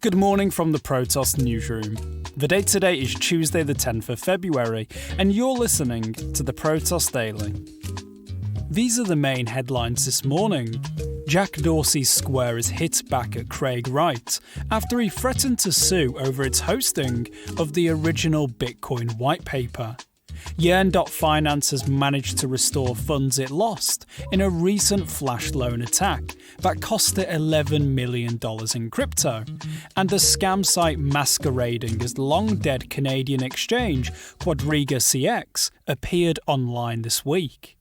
Good morning from the Protos newsroom. The date today is Tuesday the 10th of February, and you're listening to the Protos Daily. These are the main headlines this morning. Jack Dorsey's Square is hit back at Craig Wright after he threatened to sue over its hosting of the original Bitcoin white paper. Yearn Finance has managed to restore funds it lost in a recent flash loan attack that cost it $11 million in crypto, and a scam site masquerading as long-dead Canadian exchange QuadrigaCX appeared online this week.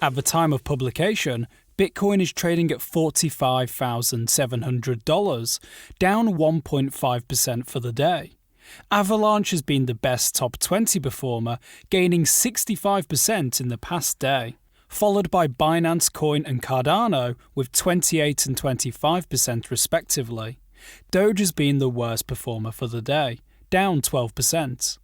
At the time of publication, Bitcoin is trading at $45,700, down 1.5% for the day. Avalanche has been the best top 20 performer, gaining 65% in the past day, followed by Binance Coin and Cardano with 28 and 25% respectively. Doge has been the worst performer for the day, down 12%.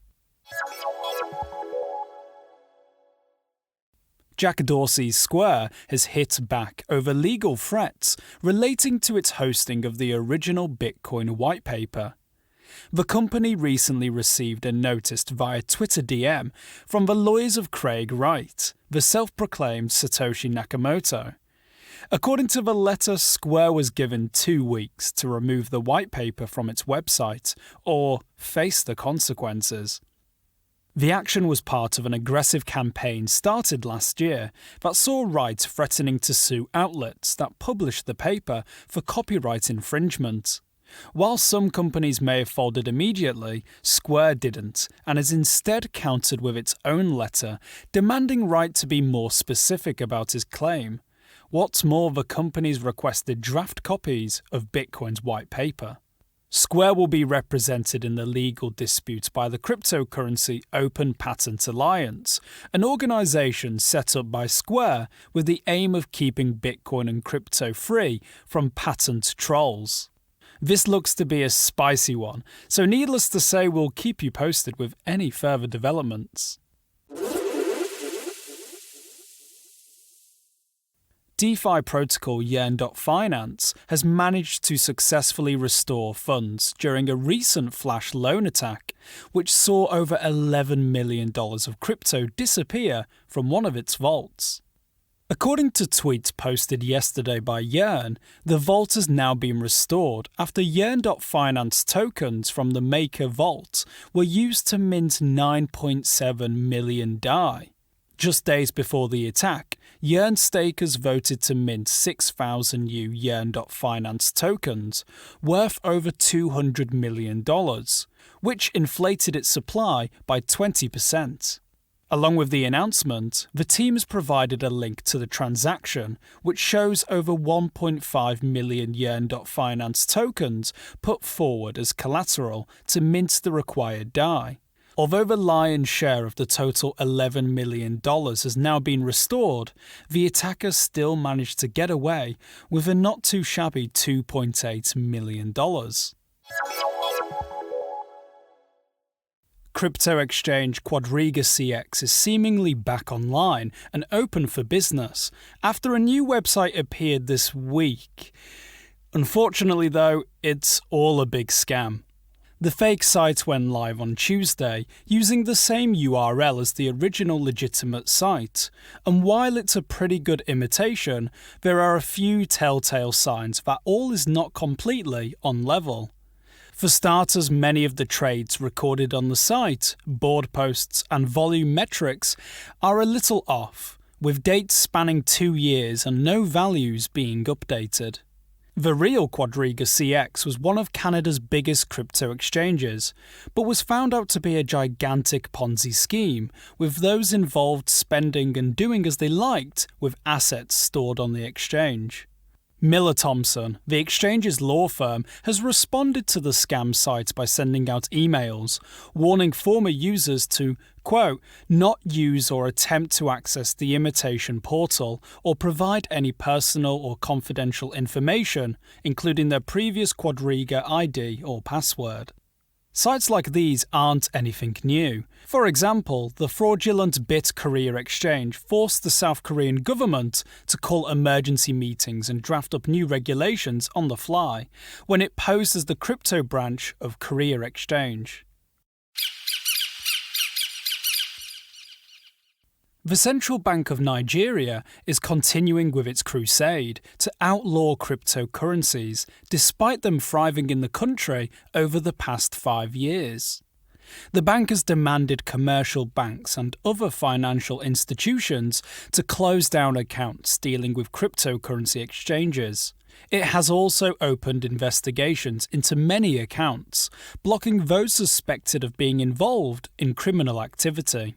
Jack Dorsey's Square has hit back over legal threats relating to its hosting of the original Bitcoin white paper. The company recently received a notice via Twitter DM from the lawyers of Craig Wright, the self-proclaimed Satoshi Nakamoto. According to the letter, Square was given 2 weeks to remove the white paper from its website or face the consequences. The action was part of an aggressive campaign started last year that saw Wright threatening to sue outlets that published the paper for copyright infringement. While some companies may have folded immediately, Square didn't, and has instead countered with its own letter, demanding Wright to be more specific about his claim. What's more, the companies requested draft copies of Bitcoin's white paper. Square will be represented in the legal dispute by the cryptocurrency Open Patent Alliance, an organisation set up by Square with the aim of keeping Bitcoin and crypto free from patent trolls. This looks to be a spicy one, so needless to say we'll keep you posted with any further developments. DeFi protocol Yearn Finance has managed to successfully restore funds during a recent flash loan attack, which saw over $11 million of crypto disappear from one of its vaults. According to tweets posted yesterday by Yearn, the vault has now been restored after Yearn Finance tokens from the Maker Vault were used to mint 9.7 million DAI. Just days before the attack, Yearn stakers voted to mint 6,000 new Yearn Finance tokens, worth over $200 million, which inflated its supply by 20%. Along with the announcement, the team has provided a link to the transaction, which shows over 1.5 million Yearn Finance tokens put forward as collateral to mint the required DAI. Although the lion's share of the total $11 million has now been restored, the attackers still managed to get away with a not too shabby $2.8 million. Crypto exchange QuadrigaCX is seemingly back online and open for business after a new website appeared this week. Unfortunately though, it's all a big scam. The fake site went live on Tuesday using the same URL as the original legitimate site, and while it's a pretty good imitation, there are a few telltale signs that all is not completely on level. For starters, many of the trades recorded on the site, board posts and volume metrics are a little off, with dates spanning 2 years and no values being updated. The real QuadrigaCX was one of Canada's biggest crypto exchanges, but was found out to be a gigantic Ponzi scheme, with those involved spending and doing as they liked with assets stored on the exchange. Miller Thomson, the exchange's law firm, has responded to the scam site by sending out emails, warning former users to, quote, not use or attempt to access the imitation portal or provide any personal or confidential information, including their previous Quadriga ID or password. Sites like these aren't anything new. For example, the fraudulent Bit Korea exchange forced the South Korean government to call emergency meetings and draft up new regulations on the fly when it posed as the crypto branch of Korea Exchange. The Central Bank of Nigeria is continuing with its crusade to outlaw cryptocurrencies, despite them thriving in the country over the past 5 years. The bank has demanded commercial banks and other financial institutions to close down accounts dealing with cryptocurrency exchanges. It has also opened investigations into many accounts, blocking those suspected of being involved in criminal activity.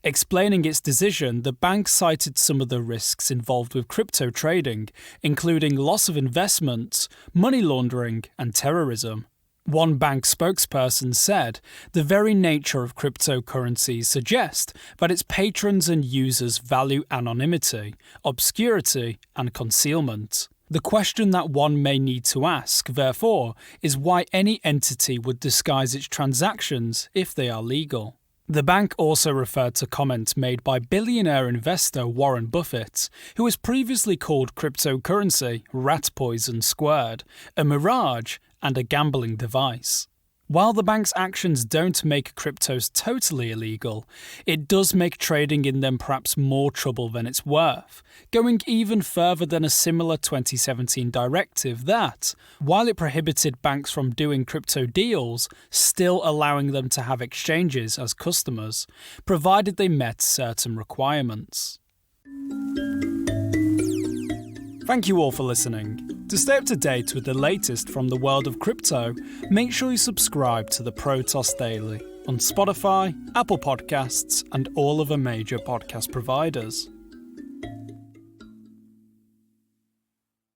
Explaining its decision, the bank cited some of the risks involved with crypto trading, including loss of investments, money laundering, and terrorism. One bank spokesperson said, "The very nature of cryptocurrencies suggests that its patrons and users value anonymity, obscurity, and concealment. The question that one may need to ask, therefore, is why any entity would disguise its transactions if they are legal." The bank also referred to comments made by billionaire investor Warren Buffett, who has previously called cryptocurrency rat poison squared, a mirage, and a gambling device. While the bank's actions don't make cryptos totally illegal, it does make trading in them perhaps more trouble than it's worth, going even further than a similar 2017 directive that, while it prohibited banks from doing crypto deals, still allowing them to have exchanges as customers, provided they met certain requirements. Thank you all for listening. To stay up to date with the latest from the world of crypto, make sure you subscribe to the Protos Daily on Spotify, Apple Podcasts, and all other major podcast providers.